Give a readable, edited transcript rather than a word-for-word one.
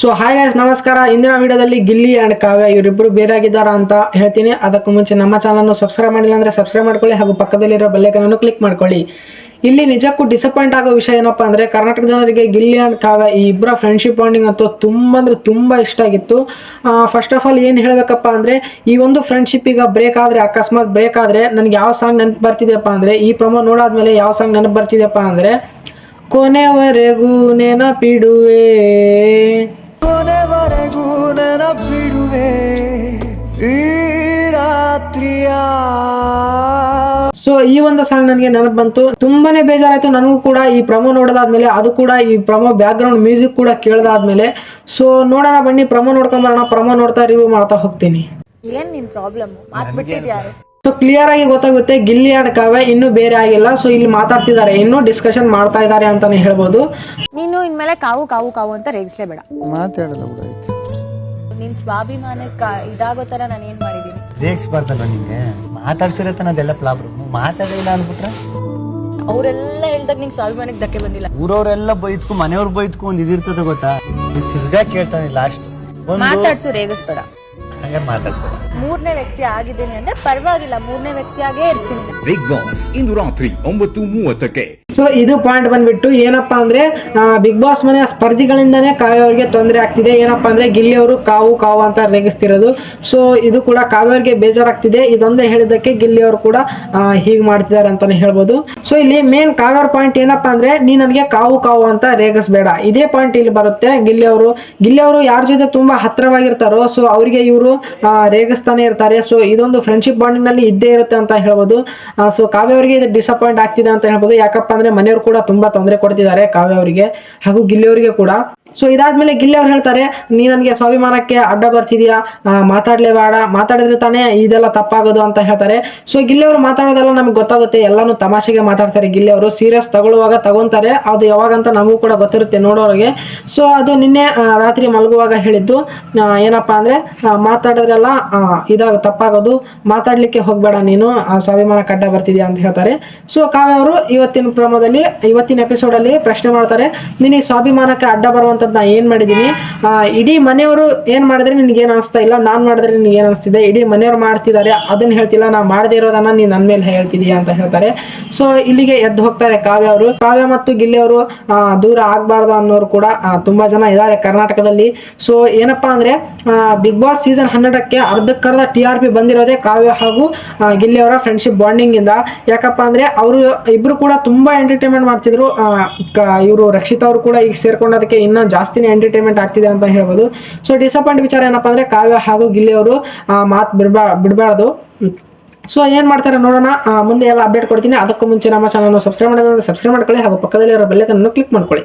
So hi guys, ನಮಸ್ಕಾರ. ಇಂದಿನ ವಿಡಿಯೋದಲ್ಲಿ ಗಿಲ್ಲಿ ಅಂಡ್ ಕಾವ್ಯ ಇವರಿಬ್ಬರು ಬೇರೆ ಆಗಿದ್ದಾರಾ ಅಂತ ಹೇಳ್ತೀನಿ. ಅದಕ್ಕೂ ಮುಂಚೆ ನಮ್ಮ ಚಾನಲ್ನ ಸಬ್ಸ್ಕ್ರೈಬ್ ಮಾಡಿಲ್ಲ ಅಂದರೆ ಸಬ್ಸ್ಕ್ರೈಬ್ ಮಾಡ್ಕೊಳ್ಳಿ, ಹಾಗೂ ಪಕ್ಕದಲ್ಲಿರೋ ಬೆಲ್ಲೈಕನ್ ಕ್ಲಿಕ್ ಮಾಡ್ಕೊಳ್ಳಿ. ಇಲ್ಲಿ ನಿಜಕ್ಕೂ ಡಿಸಪಾಯಿಂಟ್ ಆಗೋ ವಿಷಯ ಏನಪ್ಪಾ ಅಂದರೆ, ಕರ್ನಾಟಕ ಜನರಿಗೆ ಗಿಲ್ಲಿ ಅಂಡ್ ಕಾವ್ಯ ಈ ಇಬ್ಬರ ಫ್ರೆಂಡ್ಶಿಪ್ ಬಾಂಡಿಂಗ್ ಅಂತೂ ತುಂಬ ಅಂದರೆ ತುಂಬ ಇಷ್ಟ ಆಗಿತ್ತು. ಫಸ್ಟ್ ಆಫ್ ಆಲ್ ಏನು ಹೇಳಬೇಕಪ್ಪ ಅಂದರೆ, ಈ ಒಂದು ಫ್ರೆಂಡ್ಶಿಪ್ ಈಗ ಬ್ರೇಕ್ ಆದರೆ, ಅಕಸ್ಮಾತ್ ಬ್ರೇಕ್ ಆದರೆ ನನಗೆ ಯಾವ ಸಾಂಗ್ ನೆನಪು ಬರ್ತಿದೆಯಪ್ಪ ಅಂದರೆ, ಈ ಪ್ರೊಮೋ ನೋಡಾದ್ಮೇಲೆ ಯಾವ ಸಾಂಗ್ ನೆನಪು ಬರ್ತಿದೆಯಪ್ಪ ಅಂದರೆ, ಕೊನೆವರೆಗೂ ನೆನಪಿಡುವೆ, ಕೊನೆವರೆಗೂ ನೆನಪಿಡುವೆ ಈ ರಾತ್ರಿಯ. ಸೊ ಈ ಒಂದು ಸಾಂಗ್ ನನಗೆ ನೆನಪು ಬಂತು, ತುಂಬಾನೇ ಬೇಜಾರಾಯ್ತು ನನಗೂ ಕೂಡ ಈ ಪ್ರೊಮೋ ನೋಡೋದಾದ್ಮೇಲೆ. ಅದು ಕೂಡ ಈ ಪ್ರೊಮೋ ಬ್ಯಾಕ್ ಗ್ರೌಂಡ್ ಮ್ಯೂಸಿಕ್ ಕೂಡ ಕೇಳದಾದ್ಮೇಲೆ. ಸೊ ನೋಡೋಣ ಬನ್ನಿ, ಪ್ರೊಮೋ ನೋಡ್ಕೊಂಬರೋಣ. ಪ್ರೊಮೋ ನೋಡ್ತಾ ರಿವ್ಯೂ ಮಾಡ್ತಾ ಹೋಗ್ತೀನಿ. ಏನ್ ನಿನ್ ಪ್ರಾಬ್ಲಮ್? ಮಾತ್ ಬಿಟ್ಟಿದ್ಯಾರು? ಸೊ ಕ್ಲಿಯರ್ ಆಗಿ ಗೊತ್ತಾಗುತ್ತೆ, ಗಿಲ್ಲಿ ಅಂಡ್ ಕಾವ್ಯ ಇನ್ನೂ ಬೇರೆ ಆಗಿಲ್ಲ. ಸೊ ಇಲ್ಲಿ ಮಾತಾಡ್ತಿದ್ದಾರೆ, ಇನ್ನೂ ಡಿಸ್ಕಷನ್ ಮಾಡ್ತಾ ಇದ್ದಾರೆ ಅಂತಾನೆ ಹೇಳ್ಬೋದು. ನೀನು ಇನ್ಮೇಲೆ ಕಾವು ಕಾವು ಕಾವು ಅಂತ ರೇಗಿಸ್ಲೇಬೇಡ. ಮಾತಾಡಲ್ಲ ಕೂಡ ಆಯ್ತು. ನಿನ್ ಸ್ವಾಭಿಮಾನಕ್ಕೆ ಇದಾಗೋ ತರ ನಾನು ಏನ್ ಮಾಡಿದೀನಿ? ರೇಗಿಸ್ಬಾರ್ದಲ್ವ ನಿಂಗೆ? ಮಾತಾಡ್ಸಿರತ್ತ ಅದೆಲ್ಲ ಪ್ರಾಬ್ಲಮ್. ಮಾತಾಡಿಲ್ಲ ಅಂದ್ಬಿಟ್ರೆ ಅವರೆಲ್ಲ ಹೇಳ್ದಾಗ ನಿಂಗೆ ಸ್ವಾಭಿಮಾನಕ್ಕೆ ಧಕ್ಕೆ ಬಂದಿಲ್ಲ. ಊರವರೆಲ್ಲ ಬೈದ್ಕು ಮನೆಯವ್ರು ಬೈದ್ಕು ಒಂದ್ ಇದಿರ್ತದೆ ಗೊತ್ತಾ? ತಿರ್ಗಾ ಕೇಳ್ತಾನೆ ಲಾಸ್ಟ್ ಮಾತಾಡ್ಸು, ರೇಗಿಸ್ಬೇಡ. ಹಂಗ ಮಾತಾಡ್ತಾರೆ. ಮೂರನೇ ವ್ಯಕ್ತಿ ಆಗಿದ್ದೀನಿ ಅಂದ್ರೆ ಪರವಾಗಿಲ್ಲ, ಮೂರನೇ ವ್ಯಕ್ತಿಯಾಗೇ ಇರ್ತೀನಿ. ಬಿಗ್ ಬಾಸ್ ಇಂದು ರಾತ್ರಿ 9:30ಕ್ಕೆ. ಸೊ ಇದು ಪಾಯಿಂಟ್ ಬಂದ್ಬಿಟ್ಟು ಏನಪ್ಪಾ ಅಂದ್ರೆ, ಬಿಗ್ ಬಾಸ್ ಮನೆಯ ಸ್ಪರ್ಧಿಗಳಿಂದಾನೇ ಕಾವ್ಯ ಅವರಿಗೆ ತೊಂದರೆ ಆಗ್ತಿದೆ. ಏನಪ್ಪಾ ಅಂದ್ರೆ, ಗಿಲ್ಲಿ ಅವರು ಕಾವು ಕಾವು ಅಂತ ರೇಗಿಸ್ತಿರೋದು. ಸೊ ಇದು ಕೂಡ ಕಾವ್ಯ ಅವರಿಗೆ ಬೇಜಾರಾಗ್ತಿದೆ. ಇದೊಂದೇ ಹೇಳಿದ್ದಕ್ಕೆ ಗಿಲ್ಲಿ ಅವರು ಕೂಡ ಹೀಗೆ ಮಾಡ್ತಿದ್ದಾರೆ ಅಂತಾನೆ ಹೇಳ್ಬೋದು. ಸೊ ಇಲ್ಲಿ ಮೇನ್ ಕಾವ್ಯ ಪಾಯಿಂಟ್ ಏನಪ್ಪಾ ಅಂದ್ರೆ, ನೀ ನನಗೆ ಕಾವು ಕಾವು ಅಂತ ರೇಗಿಸ್ಬೇಡ, ಇದೇ ಪಾಯಿಂಟ್ ಇಲ್ಲಿ ಬರುತ್ತೆ. ಗಿಲ್ಲಿ ಅವರು ಯಾರ ಜೊತೆ ತುಂಬಾ ಹತ್ತಿರವಾಗಿರ್ತಾರೋ ಸೊ ಅವರಿಗೆ ಇವರು ರೇಗಿಸ್ತಾನೆ ಇರ್ತಾರೆ. ಸೊ ಇದೊಂದು ಫ್ರೆಂಡ್ಶಿಪ್ ಬಾಂಡಿಂಗ್ ನಲ್ಲಿ ಇದ್ದೇ ಇರುತ್ತೆ ಅಂತ ಹೇಳ್ಬೋದು. ಸೊ ಕಾವ್ಯ ಅವರಿಗೆ ಇದು ಡಿಸಪಾಯಿಂಟ್ ಆಗ್ತಿದೆ ಅಂತ ಹೇಳ್ಬೋದು. ಯಾಕಪ್ಪ ಅಂದ್ರೆ ಮನೆಯವರು ಕೂಡ ತುಂಬಾ ತೊಂದರೆ ಕೊಡ್ತಿದ್ದಾರೆ ಕಾವ್ಯ ಅವರಿಗೆ ಹಾಗೂ ಗಿಲ್ಲಿ ಅವರಿಗೆ ಕೂಡ. ಸೊ ಇದಾದ್ಮೇಲೆ ಗಿಲ್ಲಿ ಅವ್ರು ಹೇಳ್ತಾರೆ, ನೀ ನನಗೆ ಸ್ವಾಭಿಮಾನಕ್ಕೆ ಅಡ್ಡ ಬರ್ತಿದ್ಯಾ, ಮಾತಾಡ್ಲೇಬೇಡ, ಮಾತಾಡಿದ್ರೆ ತಾನೇ ಇದೆಲ್ಲ ತಪ್ಪಾಗೋದು ಅಂತ ಹೇಳ್ತಾರೆ. ಸೊ ಗಿಲ್ಲಿ ಅವರು ಮಾತಾಡೋದೆಲ್ಲ ನಮ್ಗೆ ಗೊತ್ತಾಗುತ್ತೆ, ಎಲ್ಲಾನು ತಮಾಷೆಗೆ ಮಾತಾಡ್ತಾರೆ. ಗಿಲ್ಲಿ ಅವರು ಸೀರಿಯಸ್ ತಗೊಳ್ಳುವಾಗ ತಗೊಂತಾರೆ, ಅದು ಯಾವಾಗಂತ ನಮಗೂ ಕೂಡ ಗೊತ್ತಿರುತ್ತೆ ನೋಡೋರಿಗೆ. ಸೊ ಅದು ನಿನ್ನೆ ರಾತ್ರಿ ಮಲಗುವಾಗ ಹೇಳಿದ್ದು, ಏನಪ್ಪಾ ಅಂದ್ರೆ, ಮಾತಾಡಿದ್ರೆಲ್ಲ ಇದಾಗ ತಪ್ಪಾಗೋದು, ಮಾತಾಡ್ಲಿಕ್ಕೆ ಹೋಗ್ಬೇಡ ನೀನು, ಸ್ವಾಭಿಮಾನಕ್ಕೆ ಅಡ್ಡ ಬರ್ತಿದ್ಯಾ ಅಂತ ಹೇಳ್ತಾರೆ. ಸೊ ಕಾವ್ಯ ಅವರು ಇವತ್ತಿನ ಎಪಿಸೋಡ್ ಅಲ್ಲಿ ಪ್ರಶ್ನೆ ಮಾಡ್ತಾರೆ, ನಿನಗೆ ಸ್ವಾಭಿಮಾನಕ್ಕೆ ಅಡ್ಡ ಬರುವಂತ ನಾ ಏನ್ ಮಾಡಿದೀನಿ, ಇಡೀ ಮನೆಯವರು ಏನ್ ಮಾಡಿದ್ರೆ ನಿನ್ಗೆ ಏನ್ ಅನಿಸ್ತಾ ಇಲ್ಲ, ನಾನ್ ಮಾಡಿದ್ರೆ ನಿನ್ಗೆ ಏನ್ ಅನಿಸ್ತಿದೆ, ಇಡೀ ಮನೆಯವರು ಮಾಡ್ತಿದ್ದಾರೆ ಅದನ್ನ ಹೇಳ್ತಿಲ್ಲ, ನಾ ಮಾಡದೇ ಇರೋದನ್ನ ನೀನ್ ನನ್ ಮೇಲೆ ಹೇಳ್ತಿದೀಯ ಅಂತ ಹೇಳ್ತಾರೆ. ಸೊ ಇಲ್ಲಿಗೆ ಎದ್ದು ಹೋಗ್ತಾರೆ ಕಾವ್ಯ ಅವರು. ಕಾವ್ಯ ಮತ್ತು ಗಿಲ್ಲಿ ಅವರು ದೂರ ಆಗ್ಬಾರ್ದು ಅನ್ನೋರು ಕೂಡ ತುಂಬಾ ಜನ ಇದ್ದಾರೆ ಕರ್ನಾಟಕದಲ್ಲಿ. ಸೊ ಏನಪ್ಪಾ ಅಂದ್ರೆ, ಬಿಗ್ ಬಾಸ್ ಸೀಸನ್ 12ಕ್ಕೆ ಅರ್ಧಕ್ಕರ್ಧ TRP ಬಂದಿರೋದೇ ಕಾವ್ಯ ಹಾಗೂ ಗಿಲ್ಲಿ ಅವರ ಫ್ರೆಂಡ್ಶಿಪ್ ಬಾಂಡಿಂಗ್ ಇಂದ. ಯಾಕಪ್ಪ ಅಂದ್ರೆ ಅವರು ಇಬ್ರು ಕೂಡ ತುಂಬಾ ಎಂಟರ್ಟೈನ್ಮೆಂಟ್ ಮಾಡ್ತಿದ್ರು. ಇವರು ರಕ್ಷಿತ್ ಅವರು ಕೂಡ ಈಗ ಸೇರ್ಕೊಂಡೋದಕ್ಕೆ ಇನ್ನೂ ಜಾಸ್ತಿನೇ ಎಂಟರ್ಟೈನ್ಮೆಂಟ್ ಆಗ್ತಿದೆ ಅಂತ ಹೇಳ್ಬೋದು. ಸೊ ಡಿಸಪಾಯಿಂಟ್ ವಿಚಾರ ಏನಪ್ಪಾ ಅಂದ್ರೆ, ಕಾವ್ಯ ಹಾಗೂ ಗಿಲ್ಲಿ ಅವರು ಮಾತು ಬಿಡಬಾರ್ದು. ಸೊ ಏನ್ ಮಾಡ್ತಾರೆ ನೋಡೋಣ, ಮುಂದೆ ಎಲ್ಲ ಅಪ್ಡೇಟ್ ಕೊಡ್ತೀನಿ. ಅದಕ್ಕೂ ಮುಂಚೆ ನಮ್ಮ ಚಾನಲ್ ಸಬ್ಸ್ಕ್ರೈಬ್ ಮಾಡೋದ್ರೆ ಸಬ್ಸ್ಕ್ರೈಬ್ ಮಾಡ್ಕೊಳ್ಳಿ, ಹಾಗೂ ಪಕ್ಕದಲ್ಲಿ ಇರೋ ಬೆಲ್ ಐಕಾನ್ ಕ್ಲಿಕ್ ಮಾಡ್ಕೊಳ್ಳಿ.